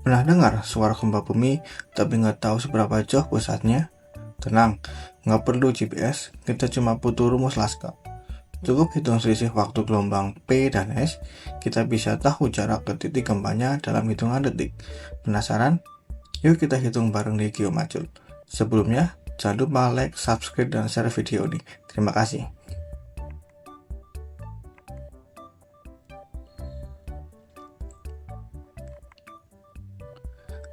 Pernah dengar suara gempa bumi tapi nggak tahu seberapa jauh pusatnya? Tenang, nggak perlu GPS, kita cuma butuh rumus Laska. Cukup hitung selisih waktu gelombang P dan S, kita bisa tahu jarak ke titik gempanya dalam hitungan detik. Penasaran? Yuk kita hitung bareng di Geomacul. Sebelumnya, jangan lupa like, subscribe, dan share video ini. Terima kasih.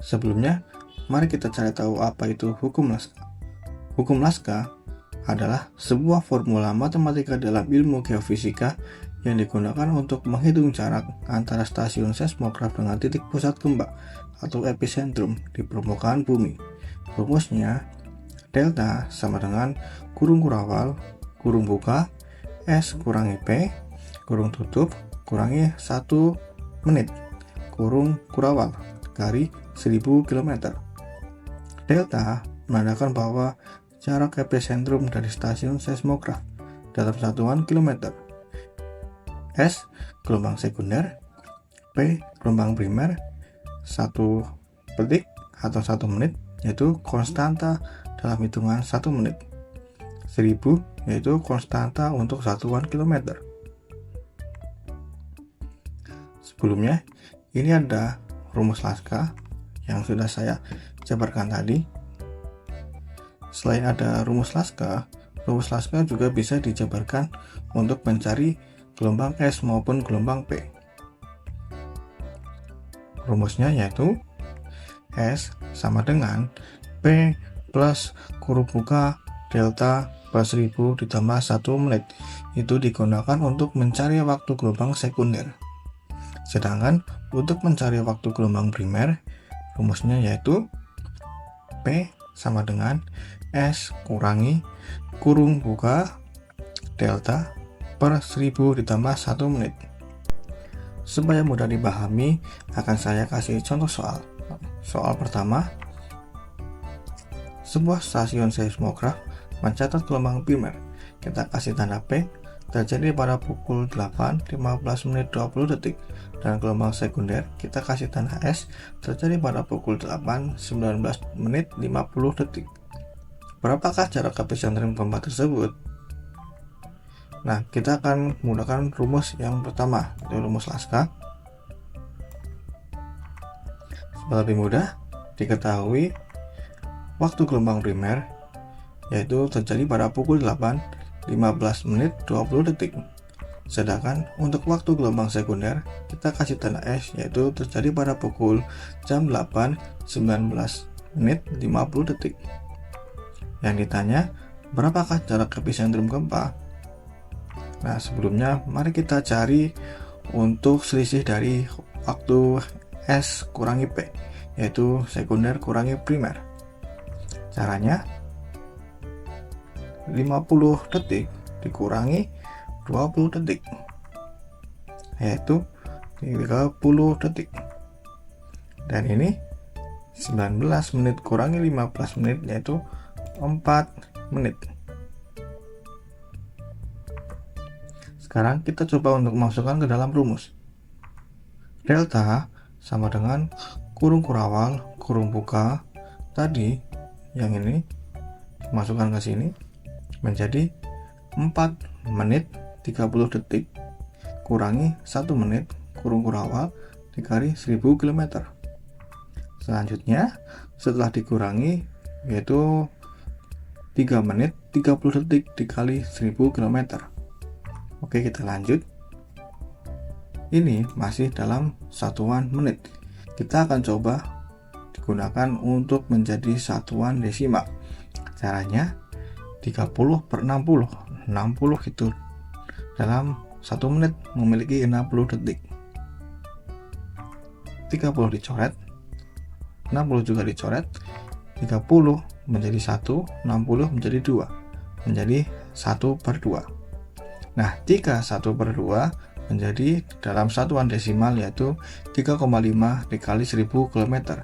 Sebelumnya, mari kita cari tahu apa itu hukum Laska. Hukum Laska adalah sebuah formula matematika dalam ilmu geofisika yang digunakan untuk menghitung jarak antara stasiun seismograf dengan titik pusat gempa atau epicentrum di permukaan bumi. Rumusnya, delta sama dengan kurung kurawal, kurung buka, S kurangi P, kurung tutup, kurangi 1 menit, kurung kurawal, kali 1000 km. Delta menandakan bahwa jarak epicentrum dari stasiun seismograf dalam satuan kilometer. S gelombang sekunder, P gelombang primer, 1 detik atau 1 menit yaitu konstanta dalam hitungan 1 menit. 1000 yaitu konstanta untuk satuan kilometer. Sebelumnya, ini ada rumus Laska yang sudah saya jabarkan tadi. Selain ada rumus Laska juga bisa dijabarkan untuk mencari gelombang S maupun gelombang P. Rumusnya yaitu S sama dengan P plus kurung buka delta plus 1000 ditambah 1 menit. Itu digunakan untuk mencari waktu gelombang sekunder. Sedangkan untuk mencari waktu gelombang primer, rumusnya yaitu P sama dengan S kurangi kurung buka delta per 1000 ditambah 1 menit. Supaya mudah dipahami, akan saya kasih contoh soal. Soal pertama, sebuah stasiun seismograf mencatat gelombang primer. Kita kasih tanda P terjadi pada pukul 8.15.20 dan gelombang sekunder kita kasih tanda S terjadi pada pukul 8.19.50. Berapakah jarak epicentrum gempa tersebut? Nah, kita akan menggunakan rumus yang pertama, yaitu rumus Laska. Supaya lebih mudah diketahui, waktu gelombang primer yaitu terjadi pada pukul 8.15.20. Sedangkan untuk waktu gelombang sekunder kita kasih tanda S yaitu terjadi pada pukul jam 8.19.50. Yang ditanya, berapakah jarak epicentrum gempa? Nah, sebelumnya mari kita cari untuk selisih dari waktu S kurangi P, yaitu sekunder kurangi primer. Caranya 50 detik dikurangi 20 detik, yaitu 30 detik. Dan ini 19 menit kurangi 15 menit yaitu 4 menit. Sekarang kita coba untuk masukkan ke dalam rumus. Delta sama dengan kurung kurawal, kurung buka. Tadi yang ini masukkan ke sini menjadi 4 menit 30 detik kurangi 1 menit kurung kurawal dikali 1000 km. Selanjutnya setelah dikurangi yaitu 3 menit 30 detik dikali 1000 km. Oke, kita lanjut. Ini masih dalam satuan menit. Kita akan coba digunakan untuk menjadi satuan desimal. Caranya 30 per 60. 60 itu dalam 1 menit memiliki 60 detik. 30 dicoret, 60 juga dicoret, 30 menjadi 1, 60 menjadi 2, menjadi 1 per 2. Nah, jika 1 per 2 menjadi dalam satuan desimal yaitu 3,5 dikali 1000 km.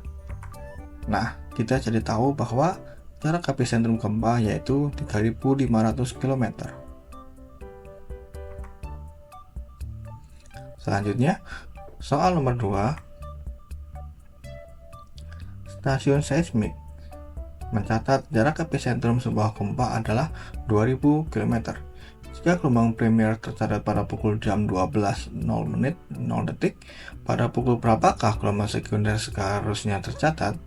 Nah, kita jadi tahu bahwa jarak epicentrum gempa yaitu 3500 km. Selanjutnya, soal nomor 2. Stasiun seismik mencatat jarak epicentrum sebuah gempa adalah 2000 km. Jika gelombang primer tercatat pada pukul jam 12.00 pada pukul berapakah gelombang sekunder seharusnya tercatat?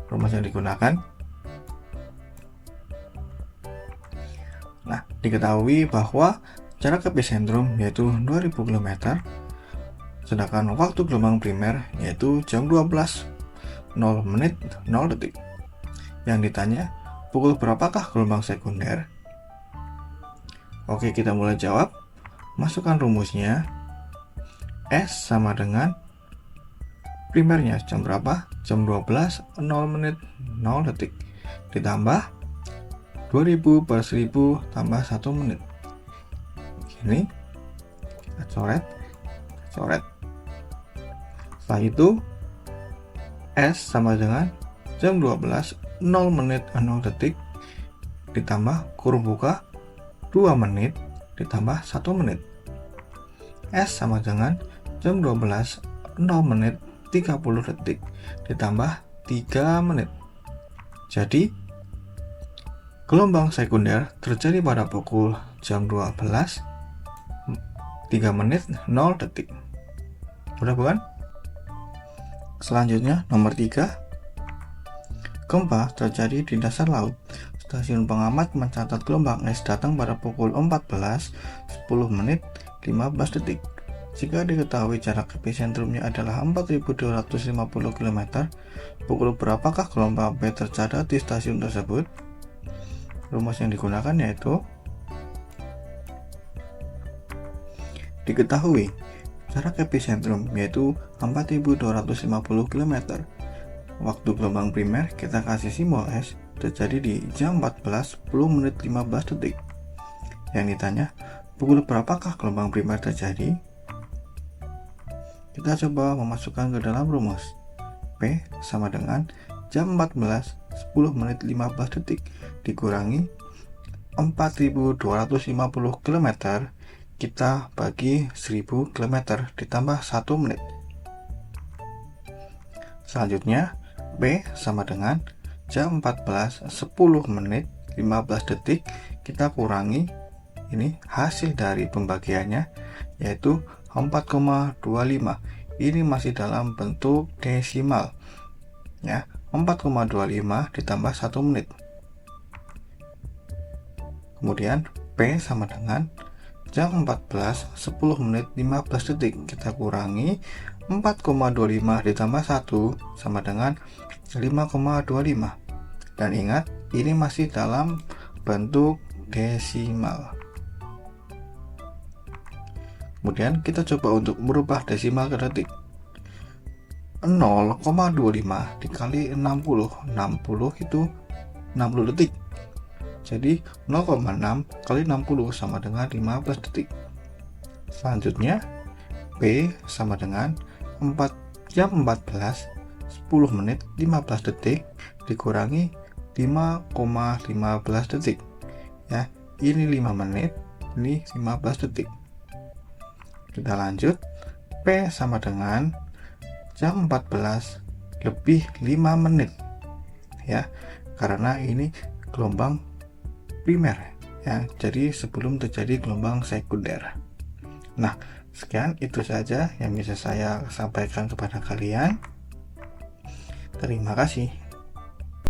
Rumus yang digunakan. Nah, diketahui bahwa jarak epicentrum yaitu 2000 km, sedangkan waktu gelombang primer yaitu jam 12.00. Yang ditanya, pukul berapakah gelombang sekunder? Oke, kita mulai jawab. Masukkan rumusnya. S sama dengan primernya jam berapa? Jam 12.00 ditambah 2000 per 1000 tambah 1 menit. Ini kita coret. Setelah itu S sama dengan jam 12.00 ditambah kurung buka 2 menit ditambah 1 menit. S sama dengan jam 12.00 30 ditambah 3 menit. Jadi gelombang sekunder terjadi pada pukul jam 12 3 menit 0 detik. Mudah bukan? Selanjutnya nomor 3. Gempa terjadi di dasar laut. Stasiun pengamat mencatat gelombang es datang pada pukul 14.10 menit 15 detik. Jika diketahui jarak epicentrumnya adalah 4250 km, pukul berapakah gelombang B tercatat di stasiun tersebut? Rumus yang digunakan yaitu diketahui jarak epicentrum yaitu 4250 km. Waktu gelombang primer kita kasih simbol S terjadi di jam 14.10 menit 15 detik. Yang ditanya, pukul berapakah gelombang primer terjadi? Kita coba memasukkan ke dalam rumus. P sama dengan jam 14.10 menit 15 detik dikurangi 4250 km kita bagi 1000 km ditambah 1 menit. Selanjutnya B sama dengan jam 14.10 menit 15 detik kita kurangi ini hasil dari pembagiannya yaitu 4,25. Ini masih dalam bentuk desimal ya, 4,25 ditambah 1 menit. Kemudian P sama dengan jam 14.10 menit 15 detik kita kurangi 4,25 ditambah 1 sama dengan 5,25. Dan ingat, ini masih dalam bentuk desimal. Kemudian kita coba untuk merubah desimal ke detik. 0,25 dikali 60 itu 60 detik. Jadi 0,6 kali 60 sama dengan 15 detik. Selanjutnya P sama dengan jam 14.10 menit 15 detik dikurangi 5,15 detik ya, ini 5 menit, ini 15 detik. Kita lanjut. P sama dengan jam 14 lebih 5 menit ya, karena ini gelombang primer ya, jadi sebelum terjadi gelombang sekunder. Nah, sekian itu saja yang bisa saya sampaikan kepada kalian. Terima kasih.